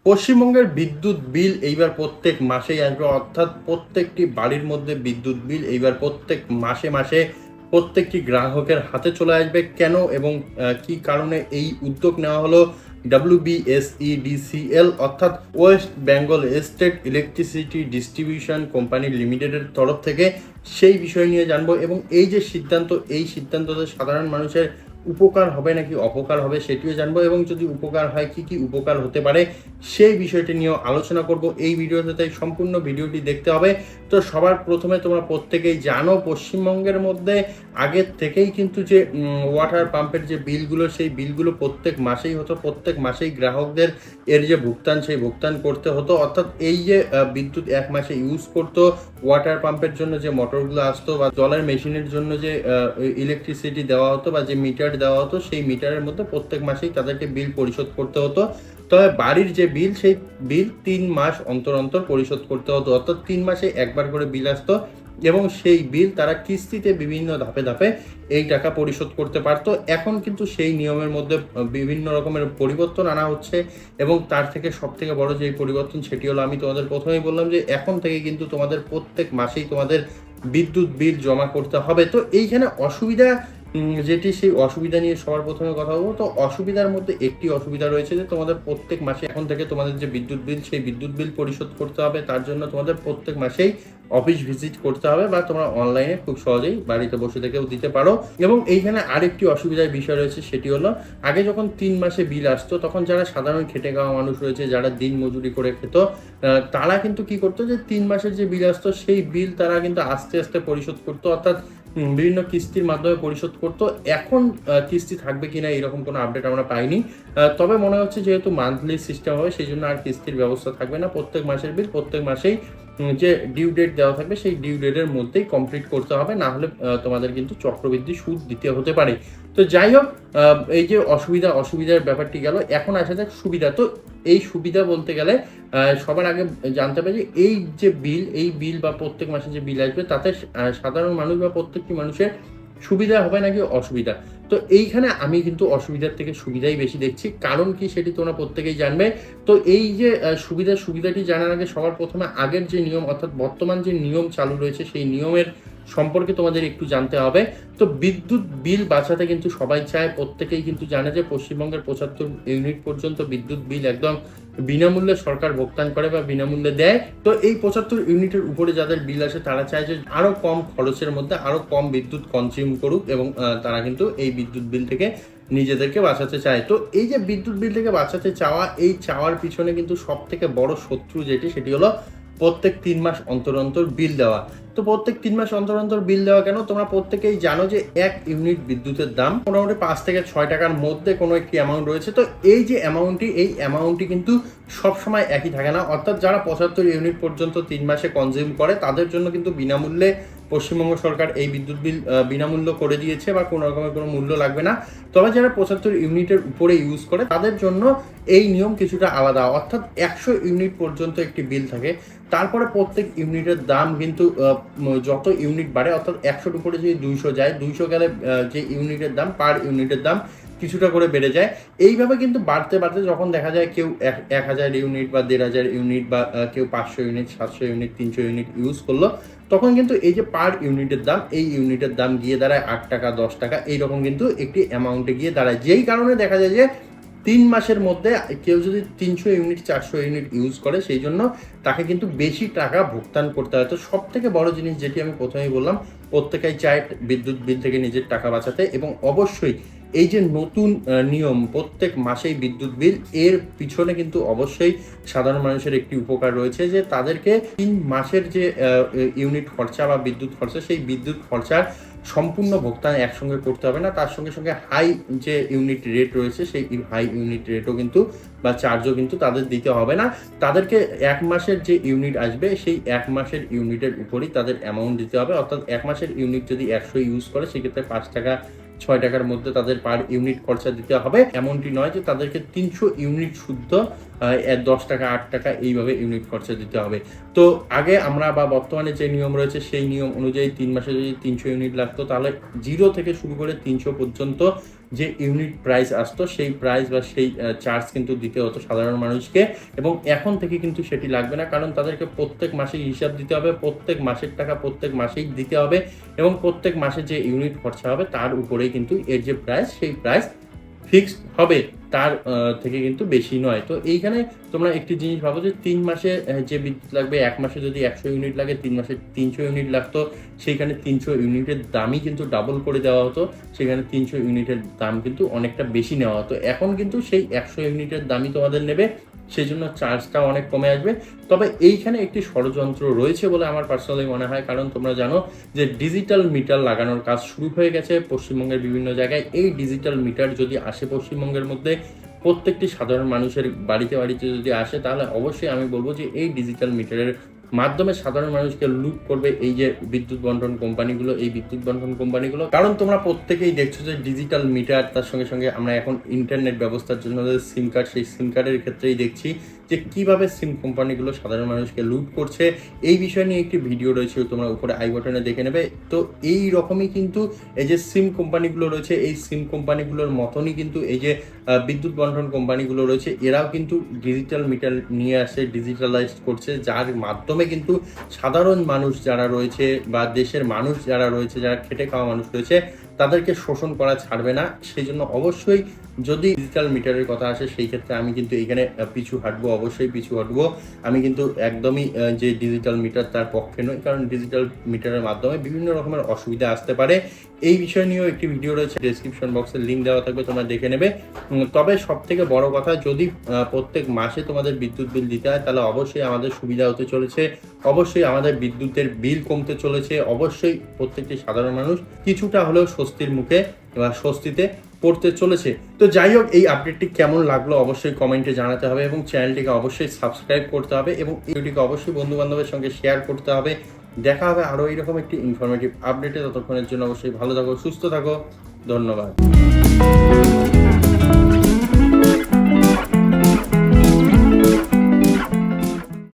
পশ্চিমবঙ্গের বিদ্যুৎ বিল এইবার প্রত্যেক মাসেই আসবে, অর্থাৎ প্রত্যেকটি বাড়ির মধ্যে বিদ্যুৎ বিল এইবার প্রত্যেক মাসে মাসে প্রত্যেকটি গ্রাহকের হাতে চলে আসবে। কেন এবং কি কারণে এই উদ্যোগ নেওয়া হলো WBSEDCL অর্থাৎ West Bengal state electricity distribution company লিমিটেডের তরফ থেকে, সেই বিষয় নিয়ে জানবো। এবং এই যে সিদ্ধান্ত, এই সিদ্ধান্ততে সাধারণ মানুষের উপকার হবে নাকি অপকার হবে সেটিও জানবো, এবং যদি উপকার হয় কি কি উপকার হতে পারে সেই বিষয়টি নিয়েও আলোচনা করব এই ভিডিওতে। তাই সম্পূর্ণ ভিডিওটি দেখতে হবে। তো সবার প্রথমে তোমরা প্রত্যেকেই জানো, পশ্চিমবঙ্গের মধ্যে আগের থেকেই কিন্তু যে ওয়াটার পাম্পের যে বিলগুলো, সেই বিলগুলো প্রত্যেক মাসেই হতো। প্রত্যেক মাসেই গ্রাহকদের এর যে ভুগতান, সেই ভুগতান করতে হতো। অর্থাৎ এই যে বিদ্যুৎ এক মাসে ইউজ করতো, ওয়াটার পাম্পের জন্য যে মোটরগুলো আসতো বা জলের মেশিনের জন্য যে ইলেকট্রিসিটি দেওয়া হতো বা যে মিটার দেওয়া হতো, সেই মিটারের মধ্যে প্রত্যেক মাসেই তাদেরকে বিল পরিশোধ করতে হতো। তবে বাড়ির যে বিল, সেই বিল 3 মাস অন্তর অন্তর পরিশোধ করতে হতো। অর্থাৎ 3 মাসে একবার করে বিল আসতো, এবং সেই বিল তারা কিস্তিতে বিভিন্ন ধাপে ধাপে এই টাকা পরিশোধ করতে পারতো। এখন কিন্তু সেই নিয়মের মধ্যে বিভিন্ন রকমের পরিবর্তন আনা হচ্ছে, এবং তার থেকে সব থেকে বড় যে পরিবর্তন সেটি হলো, আমি তোমাদের প্রথমেই বললাম যে এখন থেকে কিন্তু তোমাদের প্রত্যেক মাসেই তোমাদের বিদ্যুৎ বিল জমা করতে হবে। তো এইখানে অসুবিধা যেটি, সেই অসুবিধা নিয়ে সবার প্রথমে কথা বলবো। তো অসুবিধার মধ্যে একটি অসুবিধা রয়েছে যে তোমাদের প্রত্যেক মাসে এখন থেকে তোমাদের যে বিদ্যুৎ বিল, সেই বিদ্যুৎ বিল পরিশোধ করতে হবে। তার জন্য তোমাদের প্রত্যেক মাসেই অফিস ভিজিট করতে হবে, বা তোমরা অনলাইনে খুব সহজেই বাড়িতে বসে থেকেও দিতে পারো। এবং এইখানে আরেকটি অসুবিধার বিষয় রয়েছে, সেটি হলো আগে যখন 3 মাসে বিল আসতো, তখন যারা সাধারণ খেটে খাওয়া মানুষ রয়েছে, যারা দিন মজুরি করে খেত, তারা কিন্তু কি করতো, যে 3 মাসের যে বিল আসতো, সেই বিল তারা কিন্তু আস্তে আস্তে পরিশোধ করতো, অর্থাৎ বিভিন্ন কিস্তির মাধ্যমে পরিশোধ করতো। এখন কিস্তি থাকবে কিনা এরকম কোনো আপডেট আমরা পাইনি। তবে মনে হচ্ছে যেহেতু মান্থলি সিস্টেম হবে, সেই জন্য আর কিস্তির ব্যবস্থা থাকবে না। প্রত্যেক মাসের বিল প্রত্যেক মাসেই যে ডিউ ডেট দেওয়া থাকবে, সেই ডিউ ডেটের মধ্যেই কমপ্লিট করতে হবে, না হলে তোমাদের কিন্তু চক্রবৃদ্ধি সুদ দিতে হতে পারে। তো যাই হোক, এই যে অসুবিধার ব্যাপারটি গেল, এখন আসা যাক সুবিধা। তো এই সুবিধা বলতে গেলে সবার আগে জানতে হবে যে এই যে বিল, এই বিল বা প্রত্যেক মাসে যে বিল আসবে, তাতে সাধারণ মানুষ বা প্রত্যেকটি মানুষের সুবিধা হবে নাকি অসুবিধা। তো এইখানে আমি কিন্তু অসুবিধার থেকে সুবিধাই বেশি দেখছি। কারণ কি সেটি তোমরা প্রত্যেকেই জানবে। তো এই যে সুবিধাটি জানার আগে সবার প্রথমে আগের যে নিয়ম, অর্থাৎ বর্তমান যে নিয়ম চালু রয়েছে, সেই নিয়মের সম্পর্কে তোমাদের একটু জানতে হবে। তো বিদ্যুৎ বিল বাঁচাতে কিন্তু সবাই চায়, প্রত্যেকেই কিন্তু জানে যে পশ্চিমবঙ্গের 75 ইউনিট পর্যন্ত বিদ্যুৎ বিল একদম বিনামূল্যে সরকার ভোগতান করে বা বিনামূল্যে দেয়। তো এই 75 ইউনিটের উপরে যাদের বিল আসে, তারা চায় যে আরো কম খরচের মধ্যে আরো কম বিদ্যুৎ কনজিউম করুক, এবং তারা কিন্তু এই বিদ্যুৎ বিল থেকে নিজেদেরকে বাঁচাতে চায়। তো এই যে বিদ্যুৎ বিল থেকে বাঁচাতে চাওয়া, এই চাওয়ার পিছনে কিন্তু সব থেকে বড় শত্রু যেটি, সেটি হলো প্রত্যেক 3 মাস অন্তর অন্তর বিল দেওয়া। তো প্রত্যেক 3 মাস অন্তর অন্তর বিল দেওয়া কেন? তোমরা প্রত্যেকেই জানো যে 1 ইউনিট বিদ্যুতের দাম মোটামুটি 5 থেকে 6 টাকার মধ্যে কোনো একটি অ্যামাউন্ট রয়েছে। তো এই যে অ্যামাউন্টটি কিন্তু সবসময় একই থাকে না। অর্থাৎ যারা 75 ইউনিট পর্যন্ত 3 মাসে কনজিউম করে, তাদের জন্য কিন্তু বিনামূল্যে পশ্চিমবঙ্গ সরকার এই বিদ্যুৎ বিল বিনামূল্য করে দিয়েছে, বা কোনো রকমের কোনো মূল্য লাগবে না। তবে যারা 75 ইউনিটের উপরে ইউজ করে, তাদের জন্য এই নিয়ম কিছুটা আলাদা। অর্থাৎ 100 ইউনিট পর্যন্ত একটি বিল থাকে, তারপরে প্রত্যেক ইউনিটের দাম কিন্তু যত ইউনিট বাড়ে, অর্থাৎ 100 উপরে যদি 200 যায়, 200 গেলে যে ইউনিটের দাম, পার ইউনিটের দাম কিছুটা করে বেড়ে যায়। এইভাবে কিন্তু বাড়তে বাড়তে যখন দেখা যায় কেউ 1000 ইউনিট বা 1500 ইউনিট, বা কেউ 500 ইউনিট, 700 ইউনিট, 300 ইউনিট ইউজ করলো, তখন কিন্তু এই যে পার ইউনিটের দাম, এই ইউনিটের দাম গিয়ে দাঁড়ায় 8 টাকা, 10 টাকা, এইরকম কিন্তু একটি অ্যামাউন্টে গিয়ে দাঁড়ায়। যেই কারণে দেখা যায় যে 3 মাসের মধ্যে কেউ যদি 300 ইউনিট, 400 ইউনিট ইউজ করে, সেই জন্য তাকে কিন্তু বেশি টাকা ভুগতান করতে হয়। তো সব থেকে বড় জিনিস যেটি আমি প্রথমেই বললাম, প্রত্যেকেই চায় বিদ্যুৎ বিল থেকে নিজের টাকা বাঁচাতে, এবং অবশ্যই এই যে নতুন নিয়ম প্রত্যেক মাসেই বিদ্যুৎ বিল, এর পিছনে কিন্তু অবশ্যই সাধারণ মানুষের একটি উপকার রয়েছে, যে তাদেরকে 3 মাসের যে ইউনিট খরচা বা বিদ্যুৎ খরচা, সেই বিদ্যুৎ খরচার সম্পূর্ণ ভুগতান একসঙ্গে করতে হবে না। তার সঙ্গে সঙ্গে হাই যে ইউনিট রেট রয়েছে, সেই হাই ইউনিট রেটও কিন্তু বা চার্জও কিন্তু তাদের দিতে হবে না। তাদেরকে 1 মাসের যে ইউনিট আসবে, সেই 1 মাসের ইউনিটের উপরেই তাদের অ্যামাউন্ট দিতে হবে। অর্থাৎ 1 মাসের ইউনিট যদি 100 ইউজ করে, সেক্ষেত্রে 5 টাকা 6 টাকার মধ্যে তাদের পার ইউনিট খরচা দিতে হবে। এমনটি নয় যে তাদেরকে 300 ইউনিট শুদ্ধ 10 টাকা 8 টাকা এইভাবে ইউনিট খরচা দিতে হবে। তো আগে আমরা বা বর্তমানে যে নিয়ম রয়েছে, সেই নিয়ম অনুযায়ী 3 মাসে যদি 300 ইউনিট লাগতো, তাহলে 0 থেকে শুরু করে 300 পর্যন্ত যে ইউনিট প্রাইস আসতো সেই প্রাইস বা সেই চার্জ কিন্তু দিতে হতো সাধারণ মানুষকে, এবং এখন থেকে কিন্তু সেটি লাগবে না, কারণ তাদেরকে প্রত্যেক মাসে হিসাব দিতে হবে, প্রত্যেক মাসের টাকা প্রত্যেক মাসেই দিতে হবে, এবং প্রত্যেক মাসে যে ইউনিট খরচা হবে তার উপরেই কিন্তু এর যে প্রাইস সেই প্রাইস ফিক্সড হবে, তার থেকে কিন্তু বেশি নয়। তো এইখানে তোমরা একটি জিনিস ভাবো যে 3 মাসে যে বিদ্যুৎ লাগবে, 1 মাসে যদি 100 ইউনিট লাগে, 3 মাসে 300 ইউনিট লাগতো, সেইখানে 300 ইউনিটের দামই কিন্তু ডাবল করে দেওয়া হতো, সেখানে 300 ইউনিটের দাম কিন্তু অনেকটা বেশি নেওয়া হতো। এখন কিন্তু সেই 100 ইউনিটের দামই তোমাদের নেবে, সেজন্য চার্জটাও অনেক কমে আসবে। তবে এইখানে একটি ষড়যন্ত্র রয়েছে বলে আমার পার্সোনালি মনে হয়, কারণ তোমরা জানো যে ডিজিটাল মিটার লাগানোর কাজ শুরু হয়ে গেছে পশ্চিমবঙ্গের বিভিন্ন জায়গায়। এই ডিজিটাল মিটার যদি আসে পশ্চিমবঙ্গের মধ্যে, প্রত্যেকটি সাধারণ মানুষের বাড়িতে বাড়িতে যদি আসে, তাহলে অবশ্যই আমি বলবো যে এই ডিজিটাল মিটারের মাধ্যমে সাধারণ মানুষকে লুট করবে এই যে বিদ্যুৎ বন্টন কোম্পানিগুলো, এই বিদ্যুৎ বন্টন কোম্পানিগুলো। কারণ তোমরা প্রত্যেকেই দেখছো যে ডিজিটাল মিটার, তার সঙ্গে সঙ্গে আমরা এখন ইন্টারনেট ব্যবস্থার জন্য সিম কার্ড, সেই সিম কার্ডের ক্ষেত্রেই দেখছি যে কিভাবে সিম কোম্পানিগুলো সাধারণ মানুষকে লুট করছে। এই বিষয় নিয়ে একটি ভিডিও রয়েছে, তোমরা উপরে আই বাটনে দেখে নেবে। তো এই রকমই কিন্তু এই যে সিম কোম্পানিগুলো রয়েছে, এই সিম কোম্পানিগুলোর মতনই কিন্তু এই যে বিদ্যুৎ বন্টন কোম্পানিগুলো রয়েছে, এরাও কিন্তু ডিজিটাল মিটার নিয়ে আসে, ডিজিটালাইজড করছে, যার মাধ্যমে কিন্তু সাধারণ মানুষ যারা রয়েছে বা দেশের মানুষ যারা রয়েছে, যারা খেটে খাওয়া মানুষ রয়েছে, তাদেরকে শোষণ করা ছাড়বে না। সেই জন্য অবশ্যই যদি ডিজিটাল মিটারের কথা আসে, সেই ক্ষেত্রে আমি কিন্তু এখানে পিছু হাঁটবো, অবশ্যই পিছু হাঁটবো। আমি কিন্তু একদমই যে ডিজিটাল মিটার তার পক্ষে নই, কারণ ডিজিটাল মিটারের মাধ্যমে বিভিন্ন রকমের অসুবিধা আসতে পারে। এই বিষয় নিয়েও একটি ভিডিও রয়েছে, ডেসক্রিপশন বক্সে লিঙ্ক দেওয়া থাকবে, তোমরা দেখে নেবে। তবে সব থেকে বড় কথা, যদি প্রত্যেক মাসে তোমাদের বিদ্যুৎ বিল দিতে হয়, তাহলে অবশ্যই আমাদের সুবিধা হতে চলেছে, অবশ্যই আমাদের বিদ্যুতের বিল কমতে চলেছে, অবশ্যই প্রত্যেকটি সাধারণ মানুষ কিছুটা হলেও স্বস্তির মুখে বা স্বস্তিতে পড়তে চলেছে। তো যাই হোক, এই আপডেটটি কেমন লাগলো অবশ্যই কমেন্টে জানাতে হবে, এবং চ্যানেলটিকে অবশ্যই সাবস্ক্রাইব করতে হবে, এবং ভিডিওটিকে অবশ্যই বন্ধু বান্ধবের সঙ্গে শেয়ার করতে হবে। দেখা হবে আরও এইরকম একটি ইনফরমেটিভ আপডেটে। ততক্ষণের জন্য অবশ্যই ভালো থাকো, সুস্থ থাকো, ধন্যবাদ।